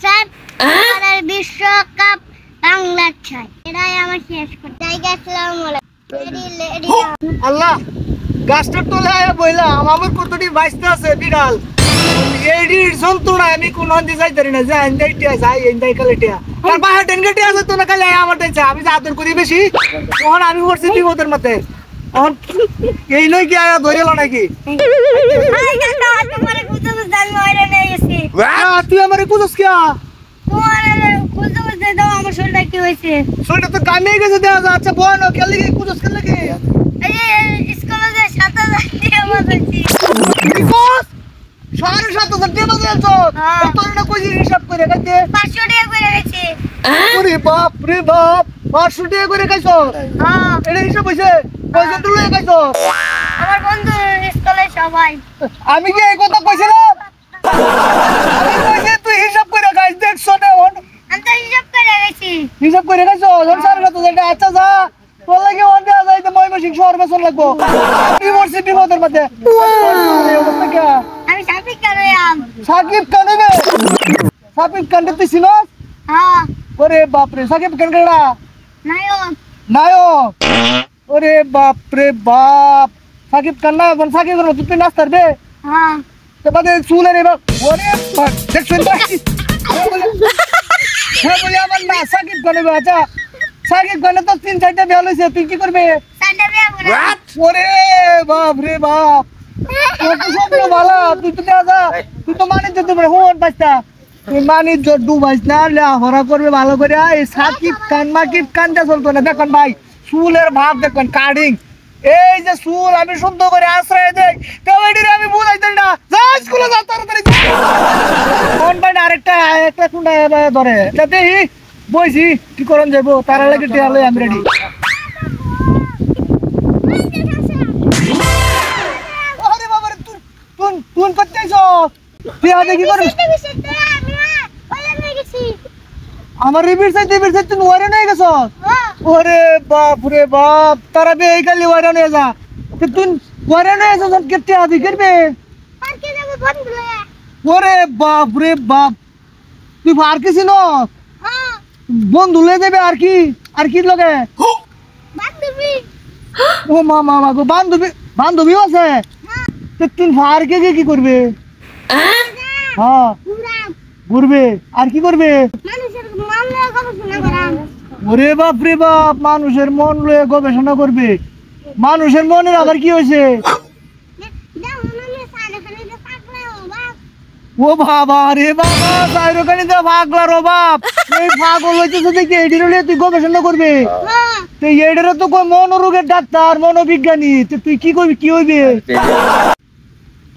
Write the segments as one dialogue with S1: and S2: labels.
S1: Sir এবারের বিশ্বকাপ বাংলার ছাই এটাই আমার শেষ কথা। আসসালামু আলাইকুম।
S2: আল্লাহ গাছটা তোলে বইলা আমার কতটি বাইসতে আছে বিড়াল এডির যন্ত্রণা আমি কোন হন্দি যাইতারি না যাই যাইটিয়া যাই এন্দাই কালেটিয়া তার বাহার ডেনগেটিয়া আছে তো না কালে আমার তাইছে আমি যা আদর করি বেশি তখন আমি করছি বিপদের মতে তখন এই নই কি আয়া ধরে লো নাকি
S1: হাই কাকা তোমারে কুতুব জান মইরা নিয়ে গেছি।
S2: তুই আমারে কুদস কিয়া
S1: তোমারে কুতুব দাও আমার শরীরটা কি হইছে
S2: শরীরটা তো কামিয়ে গেছে দেয়া যা আচ্ছা বয়নো খেলে কি কুদস খেলে কি
S1: এই স্কুলে যে 7000 টাকা মাঝাইছি
S2: বিকজ 7,500 টাকা দিয়েছো তোর না কই হিসাব করে গাইতে
S1: 500 টাকা করে গেছি।
S2: ওরে বাপ রে বাপ 500 টাকা করে খাইছো
S1: হ্যাঁ
S2: এটা হিসাব হইছে পয়সা তুলে খাইছো
S1: আমার বন্ধু স্কুলে সবাই
S2: আমি কি এই কথা কইছিলাম আমি কইছি তুই হিসাব করে খাইছ দেখছো না
S1: আমি তো হিসাব করে গেছি।
S2: হিসাব করে খাইছো সংসার কত যেটা আচ্ছা যা তোর লাগে ওন দেয়া যাইতে ময়মনসিংহ শহর বেচন লাগবো কি বলছি বিপদের মধ্যে অবস্থা কি
S1: আমি সাকিব কানুয়াম।
S2: সাকিব কানুবে সাকিব কান্ডে তুই চিনস
S1: হ্যাঁ
S2: ওরে বাপ রে সাকিব কানগড়া
S1: নায়ক
S2: নায়ক ওরে বাপ রে বাপ সাকিব কান্না বন সাকিব করো তুই নাস্তার বে
S1: হ্যাঁ
S2: তো বাদে চুলে রে বাপ ওরে বাপ দেখছেন তো হ্যাঁ বলি আমার না সাকিব কানবে আচ্ছা সাকিব কান্না তো 3-4টা বিয়ে হইছে তুই কি করবে
S1: সানডে বিয়া করে
S2: ওরে বাপ রে বাপ তোর তো স্বপ্ন ভালো তুই তো যা তুই তো মানিজ্য দেবে হোন বাচ্চা তুই মানিজ্য ডুবাইস না লেখাপড়া করবে ভালো করে এই সাকিব খান মাকিব খানটা চলতো না দেখুন ভাই চুলের ভাব দেখুন কাটিং এই যে চুল আমি সুন্দর করে আশ্রয় দেই কমেডিরে আমি বুঝাইতে না যা স্কুলে যা তাড়াতাড়ি কোন ভাই না আরেকটা একটা কুন্ডা ধরে যাতে বইছি কি করন যাবো তারা লাগে টিয়ালে আমি রেডি আরে বাবা রে তুই তুই করতেছস তুই আগে কি করবি আমার রিপিট চাইতে তুই ওরে নিয়ে গেছস ওরে বাপ রে বাপ তারা বে এই কালি ওরে নিয়ে যা তুই ওরে নিয়ে যাস কেটে আদি করবে ওরে বাপ রে বাপ তুই পার্কে ছিল বন্ধু লয়ে যাবে আর কি লগে ও মামা গো বান্ধবী আছে তুই পার্কে গিয়ে কি করবে হ্যাঁ ঘুরবে আর কি করবে ওরে বাপ রে বাপ মানুষের মন লয়ে গবেষণা করবে মানুষের মনের আবার কি হয়েছে ও বাবা রে বাবা সাইরোকানি দা পাগলা রে বাপ এই পাগল হইতেছে দেখি এডির লয়ে তুই গবেষণা করবে তো এডির তো কই মনোরোগের ডাক্তার মনোবিজ্ঞানী তুই কি করবি কি হইবে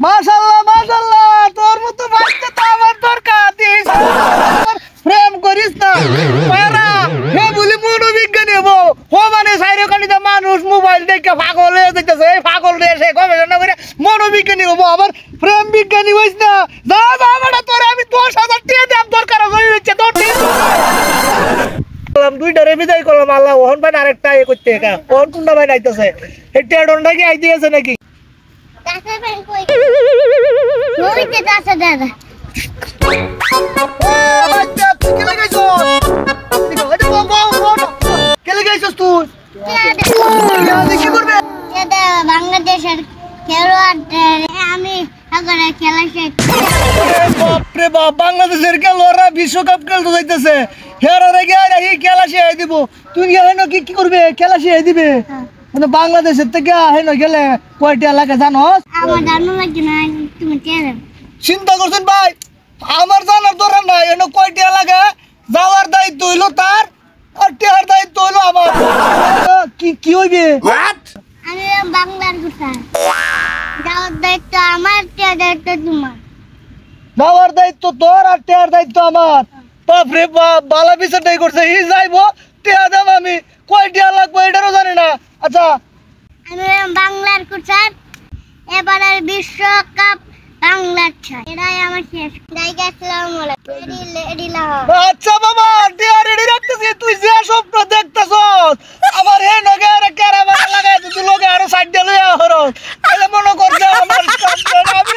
S2: মাশাআল্লাহ তোর মতো বাচ্চা তো আমার দরকার দিস প্রেম করিস না পারা হে বলি মনোবিজ্ঞানী হবো ও মানে সাইরোকানিতে মানুষ মোবাইল দেখে পাগল হয়ে যাইতেছে এই পাগল রে সে গবেষণা করে মনোবিজ্ঞানী হবো আবার প্রেম বিজ্ঞানী হইস না যা বেটা তোরে আমি 10,000 টাকা দাম দরকার হইছে তোর ঠিক দুইটা রে বিদায় করলাম আল্লাহ ওহন ভাই আরেকটা এ করতে একা ওহন কোনটা ভাই আইতেছে এই টেডনটা কি আইতে আছে নাকি
S1: বাংলাদেশের আমি
S2: বাংলাদেশের খেলোয়াড়রা বিশ্বকাপ খেলতে যাইতেছে খেলা শিখাই দিব তুই কি করবে খেলা শিখাই দিবে বাংলাদেশের থেকে গেলে কয়টা লাগে জানো চিন্তা করছেন ভাই আমার জানার দরকার নাই এনে কয়টা লাগে যাওয়ার দায়িত্ব হইলো তার আর টেহার দায়িত্ব হইলো আমার কি হইবে
S1: আমি বাংলার কোথায় যাওয়ার দায়িত্ব আমার টেহার দায়িত্ব তোমার
S2: যাওয়ার দায়িত্ব তোর আর টেহার দায়িত্ব আমার বাপরে বাপ বালা বিচারটাই করছে ই যাইবো টেহা দেব আমি কয়টা লাগবো এটারও জানি না আচ্ছা
S1: আমি বাংলার কোথায় এবারের বিশ্বকাপ বাংলার ছাই এটাই আমার শেষ আসসালামু আলাইকুম।
S2: আচ্ছা বাবা টেহা রেডি রাখতেছি তুই যে স্বপ্ন দেখতেছস আবার হে নগে আর ক্যারামেল লাগাই তুই লগে আরো সাইড দিয়ে লইয়া হরস তাহলে মনে কর যে আমার আমি